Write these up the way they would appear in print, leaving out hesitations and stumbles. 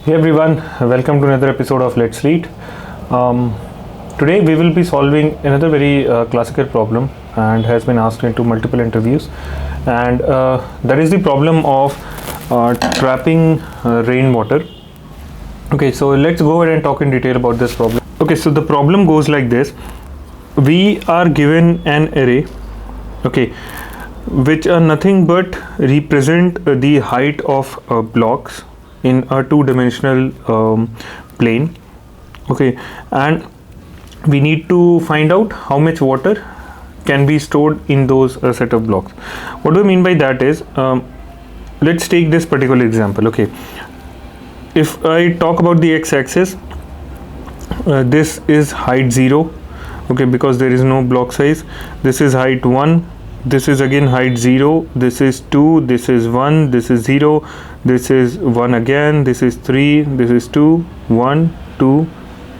Hey everyone, welcome to another episode of Let's Read. Today we will be solving another very classical problem and has been asked into multiple interviews, and that is the problem of trapping rainwater. Okay, so let's go ahead and talk in detail about this problem. Okay, so the problem goes like this. We are given an array, okay, which are nothing but represent the height of blocks in a two-dimensional plane, okay, and we need to find out how much water can be stored in those set of blocks. What do I mean by that is, let's take this particular example. Okay, if I talk about the x-axis, this is height 0, okay, because there is no block size. This is height 1, this is again height 0, this is 2, this is 1, this is 0, this is 1 again, this is 3, this is 2, 1, 2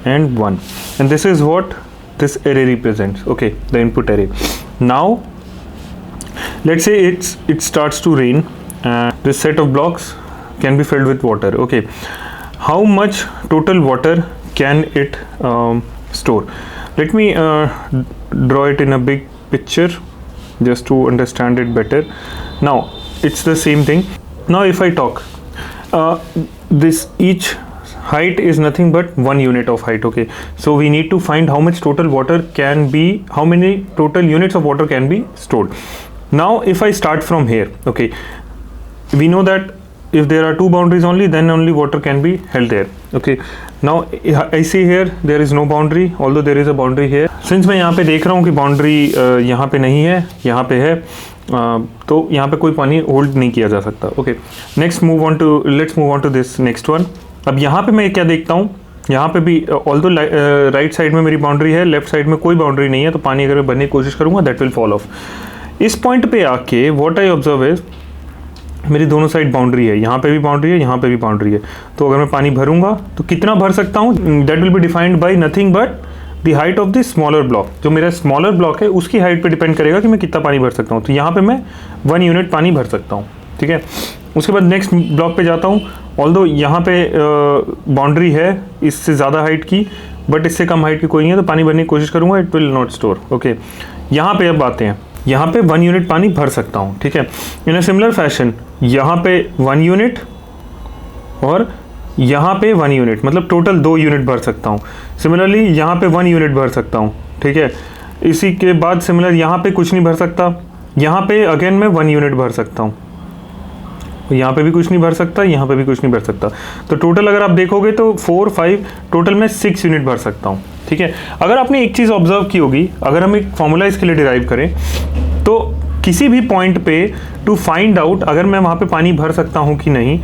and 1, and this is what this array represents, okay, the input array. Now let's say it starts to rain and this set of blocks can be filled with water. Okay, how much total water can it store? Let me draw it in a big picture just to understand it better. Now it's the same thing. Now if I talk, this each height is nothing but 1 unit of height. Okay, so we need to find how much total water can be, how many total units of water can be stored. Now if I start from here, okay, we know that if there are two boundaries only, then only water can be held there. Okay, now I see here there is no boundary, although there is a boundary here. Since मैं यहाँ पे देख रहा हूँ कि boundary यहाँ पे नहीं है, यहाँ पे है, तो यहाँ पे कोई पानी होल्ड नहीं किया जा सकता. Okay, next let's move on to this next one. अब यहाँ पे मैं क्या देखता हूँ, यहाँ पे भी ऑल्दो राइट साइड में मेरी बाउंड्री है, लेफ्ट साइड में कोई बाउंड्री नहीं है, तो पानी अगर मैं भरने की कोशिश करूँगा दैट विल फॉल ऑफ. इस पॉइंट पे आके व्हाट आई ऑब्जर्व इज, मेरी दोनों साइड बाउंड्री है, यहाँ पे भी बाउंड्री है, यहाँ पे भी बाउंड्री है, तो अगर मैं पानी भरूंगा तो कितना भर सकता हूँ, that will be defined by nothing but the height of the smaller block. जो मेरा स्मॉलर ब्लॉक है उसकी हाइट पे डिपेंड करेगा कि मैं कितना पानी भर सकता हूँ. तो यहाँ पे मैं 1 यूनिट पानी भर सकता हूँ. ठीक है, उसके बाद नेक्स्ट ब्लॉक पे जाता हूँ. ऑल्दो यहाँ पे बाउंड्री है इससे ज़्यादा हाइट की, बट इससे कम हाइट की कोई नहीं है, तो पानी भरने की कोशिश करूँगा, it will not store. Okay, यहाँ पे अब आते हैं, यहाँ पे 1 यूनिट पानी भर सकता हूँ. ठीक है, इन अ सिमिलर फैशन यहाँ पे 1 यूनिट और यहाँ पे 1 यूनिट, मतलब टोटल 2 यूनिट भर सकता हूँ. सिमिलरली यहाँ पे 1 यूनिट भर सकता हूँ. ठीक है, इसी के बाद सिमिलर यहाँ पे कुछ नहीं भर सकता, यहाँ पे अगेन मैं 1 यूनिट भर सकता हूँ, यहाँ पे भी कुछ नहीं भर सकता, यहाँ पे भी कुछ नहीं भर सकता. तो टोटल अगर आप देखोगे तो 4, 5, टोटल मैं 6 यूनिट भर सकता हूँ. ठीक है, अगर आपने एक चीज़ ऑब्जर्व की होगी, अगर हम एक फॉर्मूला इसके लिए डिराइव करें तो किसी भी पॉइंट पे टू फाइंड आउट अगर मैं वहाँ पे पानी भर सकता हूँ कि नहीं,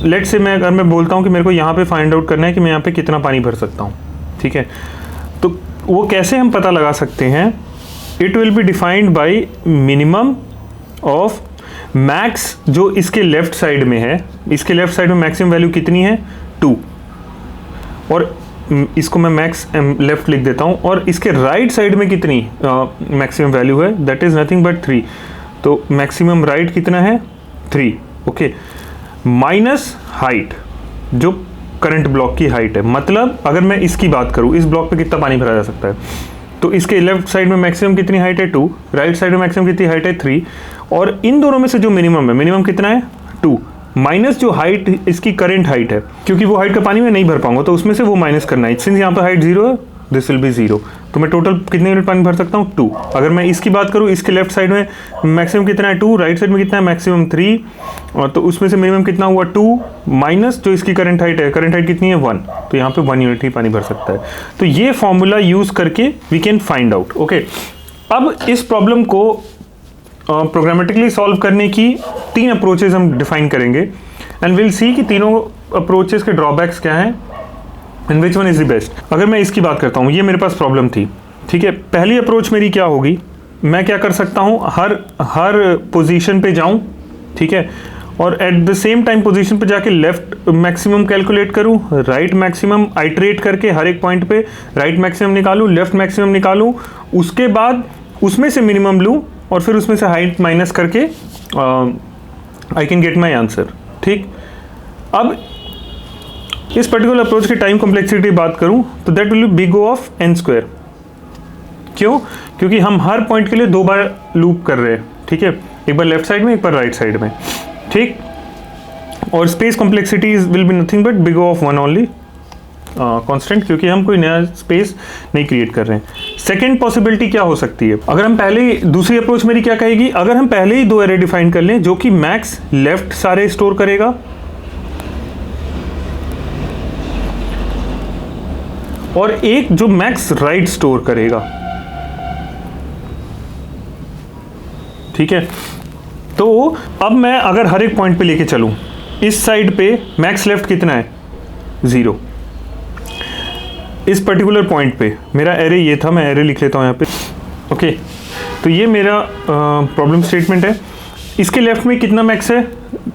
लेट्स से अगर मैं बोलता हूँ कि मेरे को यहाँ पे फाइंड आउट करना है कि मैं यहाँ पे कितना पानी भर सकता हूँ. ठीक है, तो वो कैसे हम पता लगा सकते हैं, it will be defined by minimum of max जो इसके लेफ्ट साइड में है. इसके लेफ्ट साइड में मैक्सिमम वैल्यू कितनी है, 2, और इसको मैं मैक्स लेफ्ट लिख देता हूँ, और इसके राइट साइड में कितनी मैक्सिमम वैल्यू है, दैट इज़ नथिंग बट 3. तो मैक्सिमम राइट कितना है, 3. ओके, माइनस हाइट जो करंट ब्लॉक की हाइट है. मतलब अगर मैं इसकी बात करूँ, इस ब्लॉक पे कितना पानी भरा जा सकता है, तो इसके लेफ्ट साइड में मैक्सिमम कितनी हाइट है, 2, राइट साइड में मैक्सिमम कितनी हाइट है, 3, और इन दोनों में से जो मिनिमम है, मिनिमम कितना है, 2, माइनस जो हाइट इसकी करंट हाइट है, क्योंकि वो हाइट का पानी मैं नहीं भर पाऊंगा, तो उसमें से वो माइनस करना है. सिंस यहाँ पर हाइट 0 है, दिस विल बी 0, तो मैं टोटल कितने यूनिट पानी भर सकता हूँ, 2. अगर मैं इसकी बात करूँ, इसके लेफ्ट साइड में मैक्सिमम कितना है, 2, राइट साइड में कितना है, मैक्सिमम 3, और तो उसमें से मिनिमम कितना हुआ, 2, माइनस जो इसकी करंट हाइट है, करंट हाइट कितनी है, 1, तो यहाँ पे 1 यूनिट ही पानी भर सकता है. तो ये फॉर्मूला यूज़ करके we can find out. Okay, अब इस प्रॉब्लम को प्रोग्रामेटिकली सॉल्व करने की 3 अप्रोचेज हम डिफाइन करेंगे, एंड विल सी कि तीनों अप्रोचेस के ड्रॉबैक्स क्या हैं and which one is the best. अगर मैं इसकी बात करता हूँ, ये मेरे पास प्रॉब्लम थी. ठीक है, पहली अप्रोच मेरी क्या होगी, मैं क्या कर सकता हूँ, हर पोजीशन पे जाऊँ. ठीक है, और at the same time position पे जाके लेफ्ट मैक्सिमम कैलकुलेट करूँ, राइट मैक्सिमम आइट्रेट करके हर एक पॉइंट पे राइट मैक्सिमम निकालूँ, लेफ्ट मैक्सिमम निकालूँ, उसके बाद उसमें से मिनिमम लूँ, और फिर उसमें से हाइट माइनस करके I can get my answer. ठीक, अब इस पर्टिकुलर अप्रोच की टाइम कॉम्प्लेक्सिटी बात करूं तो that will B big O of n square. क्यों? क्योंकि हम हर पॉइंट के लिए 2 बार लूप कर रहे हैं, ठीक है, एक बार लेफ्ट साइड में, एक बार राइट साइड में, ठीक। और space complexity will be nothing but big O of 1 only constant, क्योंकि हम कोई नया स्पेस नहीं क्रिएट कर रहे हैं। सेकेंड पॉसिबिलिटी क्या हो सकती है, अगर हम पहले ही, दूसरी अप्रोच मेरी क्या कहेगी, अगर हम पहले ही 2 एरे डिफाइन कर लें जो कि मैक्स लेफ्ट सारे स्टोर करेगा और एक जो मैक्स राइट स्टोर करेगा, ठीक है। तो अब मैं अगर हर एक पॉइंट पे लेके चलूं, इस साइड पे मैक्स लेफ्ट कितना है, 0। इस पर्टिकुलर पॉइंट पे मेरा एरे ये था, मैं एरे लिख लेता हूँ यहाँ पे, ओके। तो ये मेरा प्रॉब्लम स्टेटमेंट है। इसके लेफ्ट में कितना मैक्स है,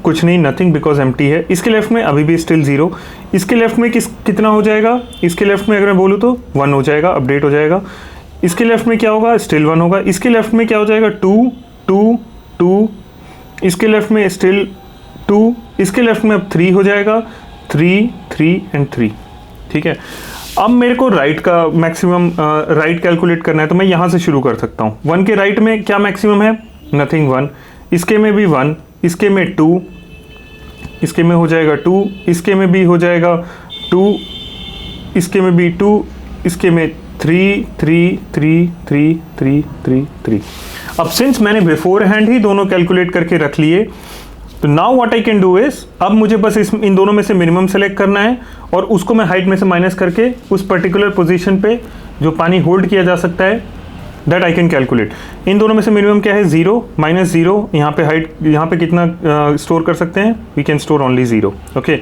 कुछ नहीं, नथिंग, बिकॉज एम्प्टी है। इसके लेफ्ट में अभी भी स्टिल 0। इसके लेफ्ट में कितना हो जाएगा, इसके लेफ्ट में अगर मैं बोलूँ तो 1 हो जाएगा, अपडेट हो जाएगा। इसके लेफ्ट में क्या होगा, स्टिल 1 होगा। इसके लेफ्ट में क्या हो जाएगा, 2 2 2। इसके लेफ्ट में स्टिल 2। इसके लेफ्ट में अब 3 हो जाएगा, 3 3 एंड 3, ठीक है। अब मेरे को राइट का मैक्सिमम राइट कैलकुलेट करना है, तो मैं यहाँ से शुरू कर सकता हूँ। 1 के राइट में क्या मैक्सिमम है, नथिंग, 1। इसके में भी 1, इसके में 2, इसके में हो जाएगा 2, इसके में भी हो जाएगा 2, इसके में भी 2, इसके में 3 3 3 3 3 3 3। अब सिंस मैंने बिफोर हैंड ही दोनों कैलकुलेट करके रख लिए, तो now what I can do is, अब मुझे बस इन दोनों में से मिनिमम सेलेक्ट करना है और उसको मैं हाइट में से माइनस करके उस पर्टिकुलर पोजीशन पे जो पानी होल्ड किया जा सकता है दैट आई कैन कैलकुलेट। इन दोनों में से मिनिमम क्या है, 0 -0। यहाँ पे हाइट, यहाँ पे कितना स्टोर कर सकते हैं, we can store only 0, okay.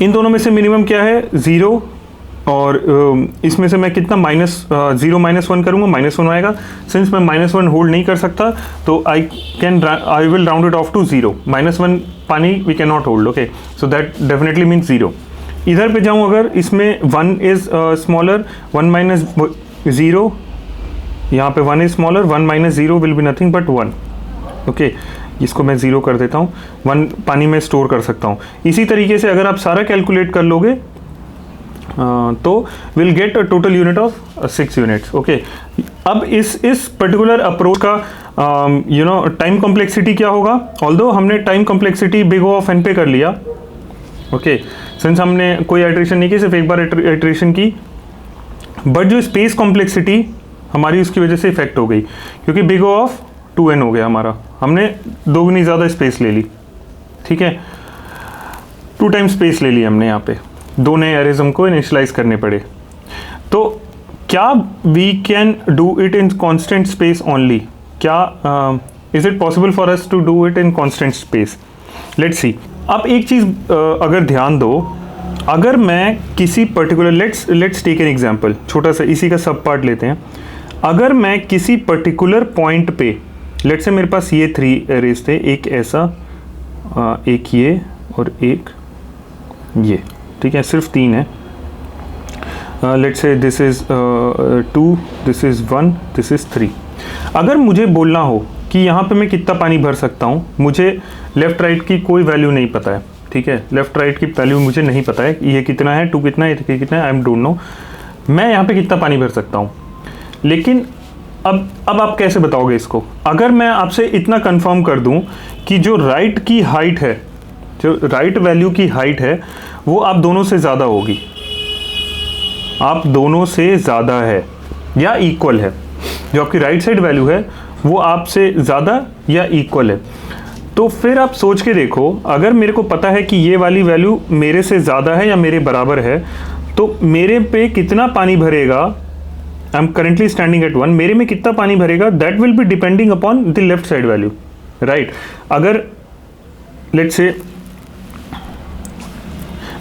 इन दोनों में से मिनिमम क्या है, 0, और इसमें से मैं कितना -0 -1 करूँगा, -1 आएगा। सिंस मैं -1 होल्ड नहीं कर सकता तो I will round it off to 0। -1 पानी we can not hold, okay, so that definitely means 0। इधर पे जाऊँ अगर, इसमें 1 इज़ स्मॉलर, 1 - 0, यहाँ पे 1 is smaller, 1 - 0 will be nothing but 1, okay. इसको मैं 0 कर देता हूँ, 1 पानी में स्टोर कर सकता हूँ। इसी तरीके से अगर आप सारा कैलकुलेट कर लोगे तो will get a total unit of 6 units, okay. अब इस पर्टिकुलर अप्रोच का टाइम कॉम्प्लेक्सिटी क्या होगा, ऑल्दो हमने time complexity big O of n पे कर लिया, ओके, सिंस हमने कोई आइटरेशन नहीं की, सिर्फ एक बार आइटरेशन की, बट जो स्पेस कॉम्प्लेक्सिटी हमारी उसकी वजह से इफेक्ट हो गई, क्योंकि बिग O ऑफ 2n हो गया हमारा, हमने 2 गुनी ज़्यादा स्पेस ले ली, ठीक है, 2 टाइम स्पेस ले ली हमने यहाँ पे, 2 नए एरेज हमको इनिशियलाइज करने पड़े। तो क्या we can do it in constant space only, क्या is it possible for us to do it in constant space, let's see. अब एक चीज़ अगर ध्यान दो, अगर मैं किसी particular, let's take an example, छोटा सा इसी का सब पार्ट लेते हैं। अगर मैं किसी पर्टिकुलर पॉइंट पे, लेट्स से मेरे पास ये 3 एरेज थे, एक ऐसा, एक ये और एक ये, ठीक है, सिर्फ 3 है। Let's say this is 2, this is 1, this is 3। अगर मुझे बोलना हो कि यहाँ पे मैं कितना पानी भर सकता हूँ, मुझे लेफ़्ट राइट की कोई वैल्यू नहीं पता है, ठीक है, लेफ़्ट राइट की वैल्यू मुझे नहीं पता है, ये कितना है, 2 कितना है, ये कितना है, आई एम डोंट नो, मैं यहाँ पे कितना पानी भर सकता हूँ। लेकिन अब आप कैसे बताओगे इसको, अगर मैं आपसे इतना कंफर्म कर दूँ कि जो राइट की हाइट है, जो राइट वैल्यू की हाइट है, वो आप दोनों से ज़्यादा होगी, आप दोनों से ज़्यादा है या इक्वल है, जो आपकी राइट साइड वैल्यू है वो आपसे ज़्यादा या इक्वल है, तो फिर आप सोच के देखो, अगर मेरे को पता है कि ये वाली वैल्यू मेरे से ज़्यादा है या मेरे बराबर है, तो मेरे पे कितना पानी भरेगा, I am currently standing at 1, मेरे में कितना पानी भरेगा, that will be depending upon the left side value, right. अगर लेट्स से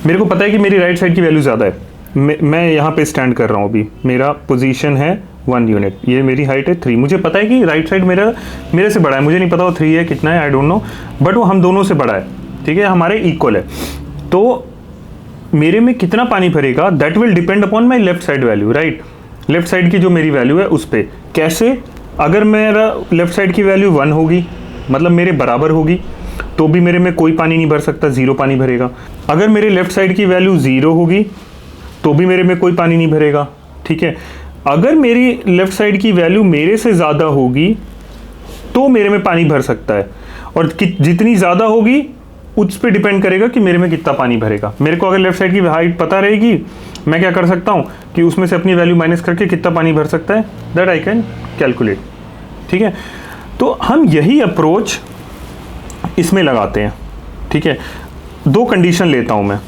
मेरे को पता है कि मेरी राइट साइड की वैल्यू ज़्यादा है, मैं यहाँ पे स्टैंड कर रहा हूँ, अभी मेरा पोजीशन है 1 यूनिट, ये मेरी हाइट है 3, मुझे पता है कि राइट साइड मेरे से बड़ा है, मुझे नहीं पता वो 3 है कितना है, आई डोंट नो, बट वो हम दोनों से बड़ा है, ठीक है, हमारे इक्वल है। तो मेरे में कितना पानी भरेगा, that will depend upon my left side value, right. Left side की जो मेरी वैल्यू है उस पर कैसे, अगर मेरा लेफ्ट साइड की वैल्यू 1 होगी, मतलब मेरे बराबर होगी, तो भी मेरे में कोई पानी नहीं भर सकता, 0 पानी भरेगा। अगर मेरे लेफ्ट साइड की वैल्यू 0 होगी तो भी मेरे में कोई पानी नहीं भरेगा, ठीक है। अगर मेरी लेफ्ट साइड की वैल्यू मेरे से ज़्यादा होगी तो मेरे में पानी भर सकता है, और जितनी ज़्यादा होगी उस पर डिपेंड करेगा कि मेरे में कितना पानी भरेगा। मेरे को अगर लेफ्ट साइड की हाइट पता रहेगी, मैं क्या कर सकता हूँ कि उसमें से अपनी वैल्यू माइनस करके कितना पानी भर सकता है, दैट आई कैन कैलकुलेट, ठीक है। तो हम यही अप्रोच इसमें लगाते हैं, ठीक है। 2 कंडीशन लेता हूँ मैं,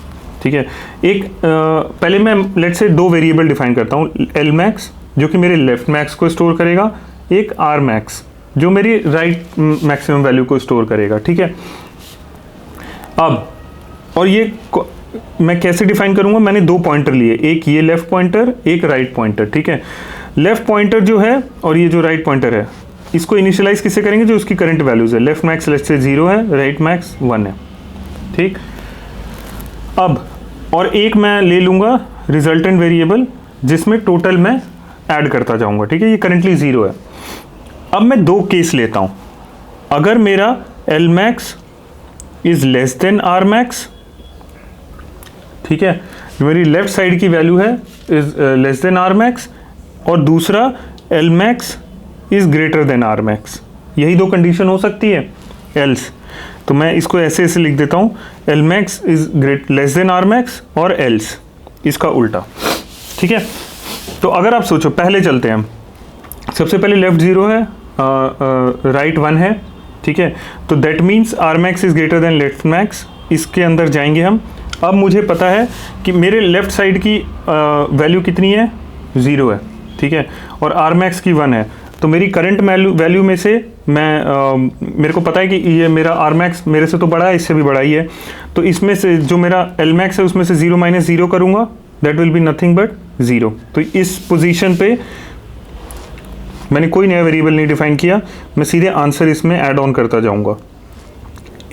ठीक है। एक पहले मैं लेट से 2 वेरिएबल डिफाइन करता हूँ, एल मैक्स जो कि मेरे लेफ्ट मैक्स को स्टोर करेगा, एक आर मैक्स जो मेरी राइट मैक्सिमम वैल्यू को स्टोर करेगा, ठीक है। अब और ये मैं कैसे डिफाइन करूंगा, मैंने 2 पॉइंटर लिए, एक ये लेफ्ट पॉइंटर, एक राइट पॉइंटर, ठीक है। लेफ्ट पॉइंटर जो है और ये जो राइट पॉइंटर है, इसको इनिशियलाइज किससे करेंगे, जो उसकी करंट वैल्यूज है। लेफ्ट मैक्स लेट्स से 0 है, राइट मैक्स 1 है, ठीक। अब और एक मैं ले लूंगा रिजल्टेंट वेरिएबल जिसमें टोटल मैं ऐड करता जाऊंगा, ठीक है। ये करंटली 0 है। अब मैं 2 केस लेता हूं। अगर मेरा L max is less than R max, ठीक है, मेरी लेफ्ट साइड की वैल्यू है is less than R max, और दूसरा L max is greater than R max, यही 2 कंडीशन हो सकती है। एल्स तो मैं इसको ऐसे ऐसे लिख देता हूँ, L max is less than R max और एल्स इसका उल्टा, ठीक है। तो अगर आप सोचो, पहले चलते हैं हम, सबसे पहले लेफ्ट 0 है, राइट 1 है, ठीक है। तो that means R max is greater than left max, इसके अंदर जाएंगे हम। अब मुझे पता है कि मेरे लेफ्ट साइड की वैल्यू कितनी है, 0 है, ठीक है, और आर मैक्स की 1 है। तो मेरी करंट वैल्यू में से मैं मेरे को पता है कि ये मेरा आर मैक्स मेरे से तो बड़ा है, इससे भी बड़ा ही है। तो इसमें से जो मेरा एल मैक्स है उसमें से 0 - 0 करूँगा, that will be nothing but 0। तो इस पोजीशन पे मैंने कोई नया वेरिएबल नहीं डिफाइन किया, मैं सीधे आंसर इसमें ऐड ऑन करता जाऊँगा।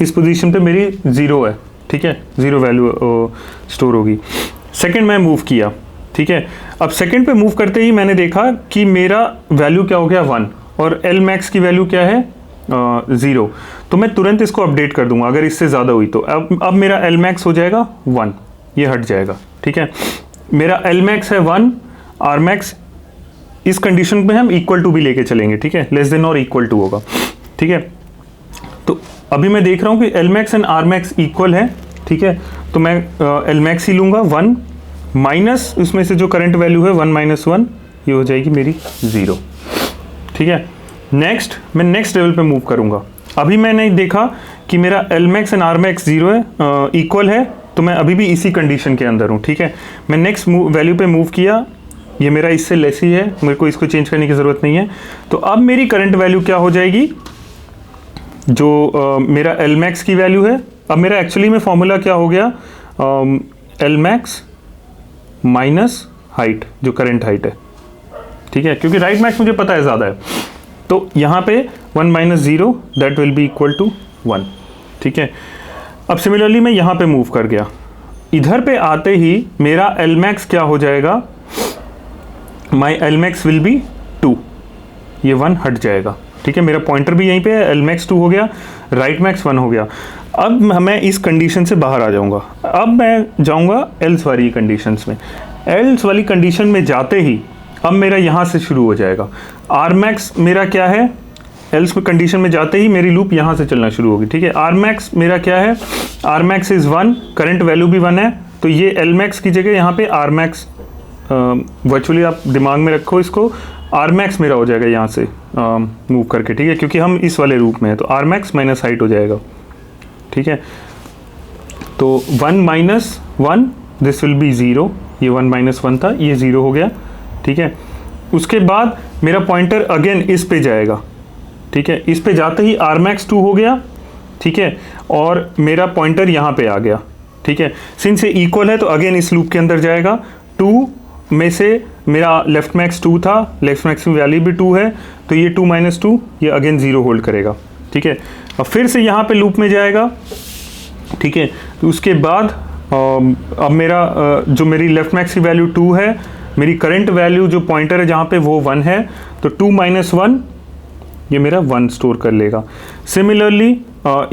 इस पोजीशन पे मेरी 0 है, ठीक है, 0 वैल्यू स्टोर होगी। सेकंड मैं मूव किया, ठीक है। अब सेकंड पे मूव करते ही मैंने देखा कि मेरा वैल्यू क्या हो गया 1, और एल मैक्स की वैल्यू क्या है 0। तो मैं तुरंत इसको अपडेट कर दूंगा अगर इससे ज़्यादा हुई तो। अब मेरा एल मैक्स हो जाएगा 1, ये हट जाएगा, ठीक है। मेरा एल मैक्स है 1, आर मैक्स इस कंडीशन में हम इक्वल टू भी लेके चलेंगे, ठीक है, लेस देन और इक्वल टू होगा, ठीक है। तो अभी मैं देख रहा हूँ कि L max and R max equal है, ठीक है। तो मैं एल मैक्स ही लूँगा 1 माइनस उसमें से जो करंट वैल्यू है 1 - 1, ये हो जाएगी मेरी 0, ठीक है। नेक्स्ट मैं नेक्स्ट लेवल पे मूव करूँगा। अभी मैंने देखा कि मेरा L max and R max 0 है, इक्वल है, तो मैं अभी भी इसी कंडीशन के अंदर हूँ, ठीक है। मैं नेक्स्ट वैल्यू पे मूव किया, ये मेरा इससे लेस ही है, मेरे को इसको चेंज करने की ज़रूरत नहीं है। तो अब मेरी करंट वैल्यू क्या हो जाएगी, जो मेरा एल मैक्स की वैल्यू है। अब मेरा एक्चुअली में फॉर्मूला क्या हो गया, एल मैक्स माइनस हाइट, जो करंट हाइट है, ठीक है, क्योंकि राइट मैक्स मुझे पता है ज़्यादा है। तो यहाँ पे 1 - 0 that will be equal to 1, ठीक है। अब सिमिलरली मैं यहाँ पे मूव कर गया, इधर पे आते ही मेरा एल मैक्स क्या हो जाएगा, my L max will be 2, ये 1 हट जाएगा, ठीक है। मेरा पॉइंटर भी यहीं पे है, एल मैक्स 2 हो गया, राइट मैक्स 1 हो गया। अब मैं इस कंडीशन से बाहर आ जाऊंगा। अब मैं जाऊंगा एल्स वाली कंडीशंस में। एल्स वाली कंडीशन में जाते ही अब मेरा यहाँ से शुरू हो जाएगा। आर मैक्स मेरा क्या है, एल्स में कंडीशन में जाते ही मेरी लूप यहाँ से चलना शुरू होगी, ठीक है। आर मैक्स मेरा क्या है, R max is 1, current value भी 1 है, तो ये एल मैक्स की जगह यहाँ पे आर मैक्स, वर्चुअली आप दिमाग में रखो इसको, आर मैक्स मेरा हो जाएगा यहाँ से मूव करके, ठीक है, क्योंकि हम इस वाले रूप में हैं। तो आर मैक्स माइनस हाइट हो जाएगा, ठीक है। तो 1 - 1 दिस विल बी 0, ये 1 - 1 था, ये 0 हो गया, ठीक है। उसके बाद मेरा पॉइंटर अगेन इस पे जाएगा, ठीक है। इस पे जाते ही आर मैक्स 2 हो गया, ठीक है, और मेरा पॉइंटर यहाँ पे आ गया, ठीक है। सिंस ये इक्वल है तो अगेन इस लूप के अंदर जाएगा। 2 में से मेरा लेफ्ट मैक्स 2 था, लेफ्ट मैक्स की वैल्यू भी 2 है, तो ये 2 - 2 ये अगेन 0 होल्ड करेगा, ठीक है। अब फिर से यहाँ पे लूप में जाएगा, ठीक है। तो उसके बाद अब मेरा जो मेरी लेफ्ट मैक्स की वैल्यू 2 है, मेरी करंट वैल्यू जो पॉइंटर है जहाँ पे वो 1 है, तो 2 - 1 ये मेरा 1 स्टोर कर लेगा। सिमिलरली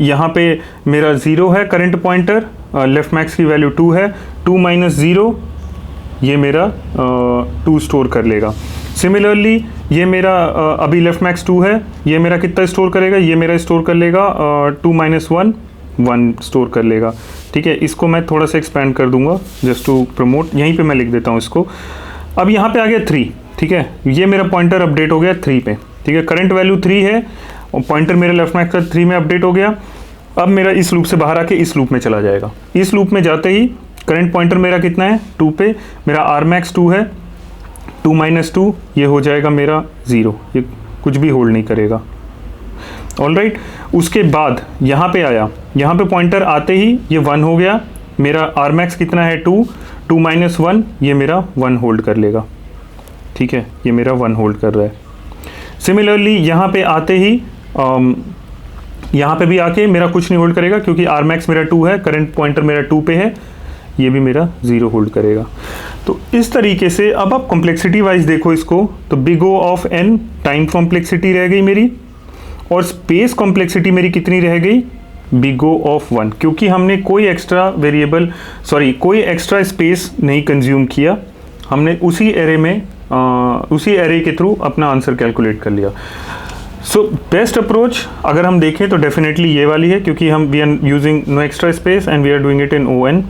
यहाँ पे मेरा 0 है करंट पॉइंटर, लेफ्ट मैक्स की वैल्यू 2 है, 2 माइनस 0 ये मेरा 2 स्टोर कर लेगा। सिमिलरली ये मेरा अभी लेफ्ट मैक्स 2 है, ये मेरा कितना स्टोर करेगा, ये मेरा स्टोर कर लेगा 2 माइनस 1 1 स्टोर कर लेगा। ठीक है, इसको मैं थोड़ा सा एक्सपेंड कर दूंगा जस्ट टू प्रमोट, यहीं पे मैं लिख देता हूँ इसको। अब यहाँ पे आ गया 3, ठीक है, ये मेरा पॉइंटर अपडेट हो गया 3 पे। ठीक है, करंट वैल्यू 3 है और पॉइंटर मेरा लेफ्ट मैक्स का 3 में अपडेट हो गया। अब मेरा इस लूप से बाहर आके इस लूप में चला जाएगा। इस लूप में जाते ही करंट पॉइंटर मेरा कितना है 2 पे, मेरा आर मैक्स 2 है, 2 माइनस 2 ये हो जाएगा मेरा 0, ये कुछ भी होल्ड नहीं करेगा। ऑलराइट, उसके बाद यहाँ पे आया, यहाँ पे पॉइंटर आते ही ये 1 हो गया, मेरा आर मैक्स कितना है 2, 2 माइनस 1 ये मेरा 1 होल्ड कर लेगा। ठीक है, ये मेरा 1 होल्ड कर रहा है। सिमिलरली यहाँ पे आते ही यहाँ पे भी आके मेरा कुछ नहीं होल्ड करेगा क्योंकि आर मैक्स मेरा 2 है, करंट पॉइंटर मेरा 2 पे है, ये भी मेरा 0 होल्ड करेगा। तो इस तरीके से अब आप कॉम्प्लेक्सिटी वाइज देखो इसको, तो big O of n time complexity रह गई मेरी, और स्पेस कॉम्प्लेक्सिटी मेरी कितनी रह गई, बिग O ऑफ 1, क्योंकि हमने कोई एक्स्ट्रा वेरिएबल कोई एक्स्ट्रा स्पेस नहीं कंज्यूम किया, हमने उसी एरे में उसी एरे के थ्रू अपना आंसर कैलकुलेट कर लिया। सो बेस्ट अप्रोच अगर हम देखें तो डेफिनेटली ये वाली है, क्योंकि हम we are using no extra space and we are doing it in ON।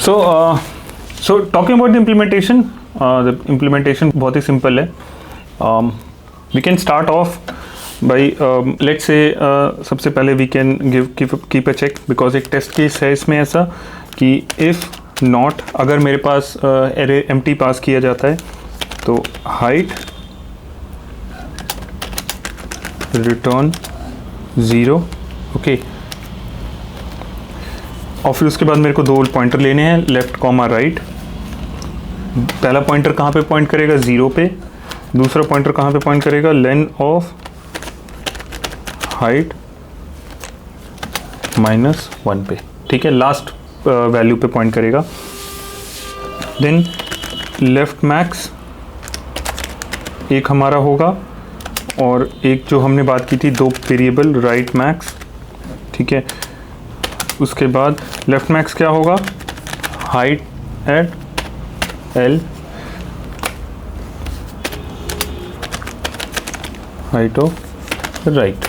So talking about the implementation बहुत ही सिंपल है। We can start off by let's say सबसे पहले we can keep a check, because एक test case है इसमें ऐसा कि इफ़ नॉट, अगर मेरे पास एरे एम्प्टी पास किया जाता है तो हाइट रिटर्न 0, ओके, और फिर उसके बाद मेरे को 2 पॉइंटर लेने हैं, लेफ्ट कॉमा राइट। पहला पॉइंटर कहाँ पे पॉइंट करेगा 0 पे, दूसरा पॉइंटर कहाँ पे पॉइंट करेगा लेन ऑफ हाइट -1 पे। ठीक है, लास्ट वैल्यू पे पॉइंट करेगा। देन लेफ्ट मैक्स एक हमारा होगा, और एक जो हमने बात की थी 2 वेरिएबल राइट मैक्स। ठीक है, उसके बाद लेफ्ट मैक्स क्या होगा, height at L, height of right.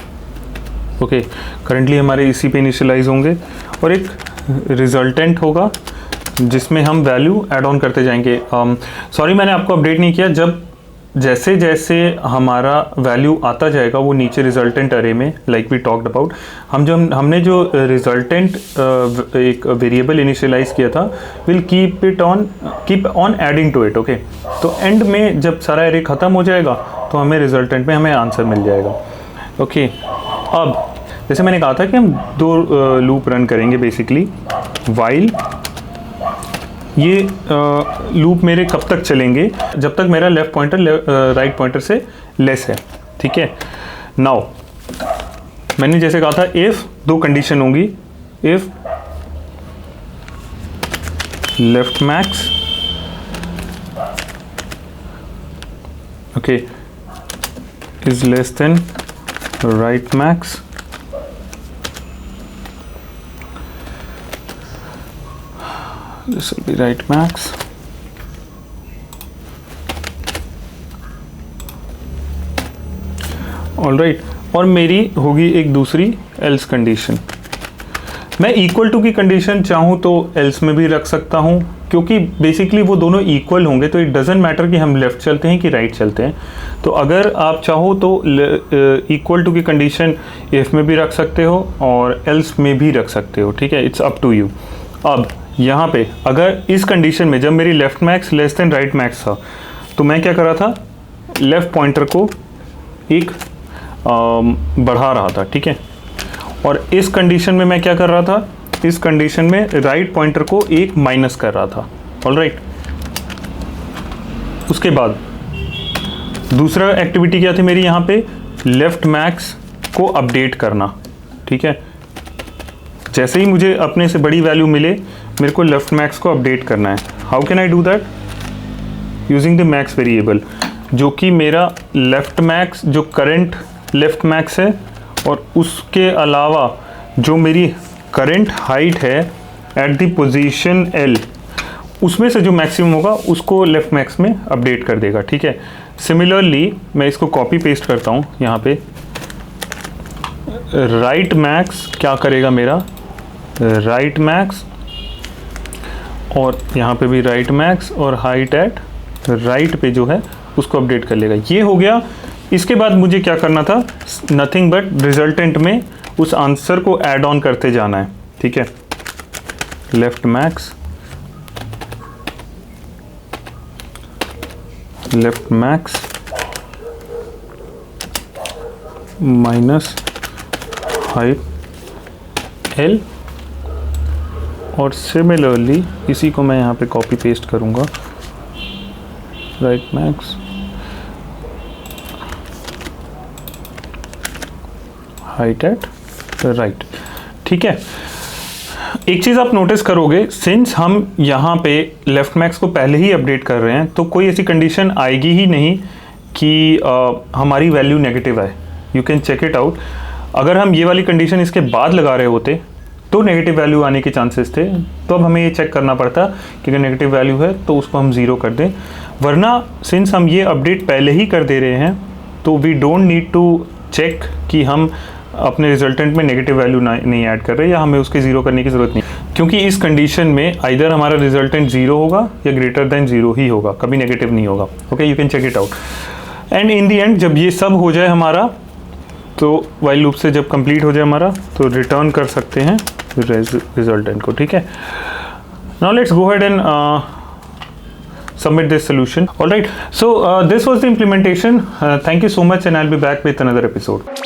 Okay, currently हमारे इसी पे इनिशियलाइज होंगे, और एक रिजल्टेंट होगा जिसमें हम वैल्यू ऐड ऑन करते जाएंगे। सॉरी मैंने आपको अपडेट नहीं किया, जब जैसे जैसे हमारा वैल्यू आता जाएगा वो नीचे रिजल्टेंट अरे में, लाइक वी टॉक्ड अबाउट, हमने जो रिजल्टेंट एक वेरिएबल इनिशियलाइज किया था, will keep on adding to it. Okay, तो एंड में जब सारा एरे ख़त्म हो जाएगा तो हमें रिजल्टेंट में हमें आंसर मिल जाएगा। ओके, अब जैसे मैंने कहा था कि हम 2 लूप रन करेंगे बेसिकली, वाइल ये लूप मेरे कब तक चलेंगे, जब तक मेरा लेफ्ट पॉइंटर राइट पॉइंटर से लेस है। ठीक है, नाउ मैंने जैसे कहा था इफ़ 2 कंडीशन होंगी, if left max okay is less than right max, this will be right max, alright, और मेरी होगी एक दूसरी एल्स कंडीशन। मैं इक्वल टू की कंडीशन चाहूँ तो एल्स में भी रख सकता हूँ, क्योंकि बेसिकली वो दोनों इक्वल होंगे, तो इट डजेंट मैटर कि हम लेफ़्ट चलते हैं कि राइट चलते हैं। तो अगर आप चाहो तो इक्वल टू की कंडीशन इफ़ में भी रख सकते हो और एल्स में भी रख सकते हो। ठीक है, इट्स अप टू यू। अब यहाँ पे अगर इस कंडीशन में जब मेरी left max less than right max था, तो मैं क्या कर रहा था, लेफ़्ट पॉइंटर को एक बढ़ा रहा था। ठीक है, और इस कंडीशन में मैं क्या कर रहा था, इस कंडीशन में राइट पॉइंटर को एक माइनस कर रहा था। ऑलराइट, उसके बाद दूसरा एक्टिविटी क्या थी मेरी यहाँ पे, लेफ्ट मैक्स को अपडेट करना। ठीक है, जैसे ही मुझे अपने से बड़ी वैल्यू मिले मेरे को लेफ्ट मैक्स को अपडेट करना है। How can I do that, using the max variable. जो कि मेरा लेफ्ट मैक्स जो करंट लेफ्ट मैक्स है और उसके अलावा जो मेरी करंट हाइट है एट द पोजीशन L, उसमें से जो मैक्सिमम होगा उसको लेफ्ट मैक्स में अपडेट कर देगा। ठीक है, सिमिलरली मैं इसको कॉपी पेस्ट करता हूँ यहाँ पे। राइट मैक्स क्या करेगा मेरा, राइट मैक्स, और यहाँ पे भी राइट मैक्स और हाइट एट राइट पे जो है उसको अपडेट कर लेगा। ये हो गया। इसके बाद मुझे क्या करना था, नथिंग बट रिजल्टेंट में उस आंसर को ऐड ऑन करते जाना है। ठीक है, left max minus height L, और सिमिलरली इसी को मैं यहाँ पे कॉपी पेस्ट करूँगा, right max height at right. ठीक है, एक चीज़ आप नोटिस करोगे, सिंस हम यहाँ पे लेफ्ट मैक्स को पहले ही अपडेट कर रहे हैं तो कोई ऐसी कंडीशन आएगी ही नहीं कि हमारी वैल्यू नेगेटिव आए। You can check it out. अगर हम ये वाली कंडीशन इसके बाद लगा रहे होते तो नेगेटिव वैल्यू आने के चांसेस थे, तो अब हमें ये चेक करना पड़ता कि अगर नेगेटिव वैल्यू है तो उसको हम ज़ीरो कर दें। वरना सिंस हम ये अपडेट पहले ही कर दे रहे हैं तो we don't need to check कि हम अपने रिजल्टेंट में नेगेटिव वैल्यू नहीं ऐड कर रहे या हमें उसके ज़ीरो करने की ज़रूरत नहीं, क्योंकि इस कंडीशन में आइदर हमारा रिजल्टेंट ज़ीरो होगा या ग्रेटर देन ज़ीरो ही होगा, कभी नेगेटिव नहीं होगा। Okay, you can check it out. And in the end जब ये सब हो जाए हमारा, तो वाइल लूप से जब कंप्लीट हो जाए हमारा, तो रिटर्न कर सकते हैं रिजल्टेंट को। ठीक है, now let's go ahead and submit this solution. All right, so this was the implementation. Thank you so much, and I'll be back with another episode.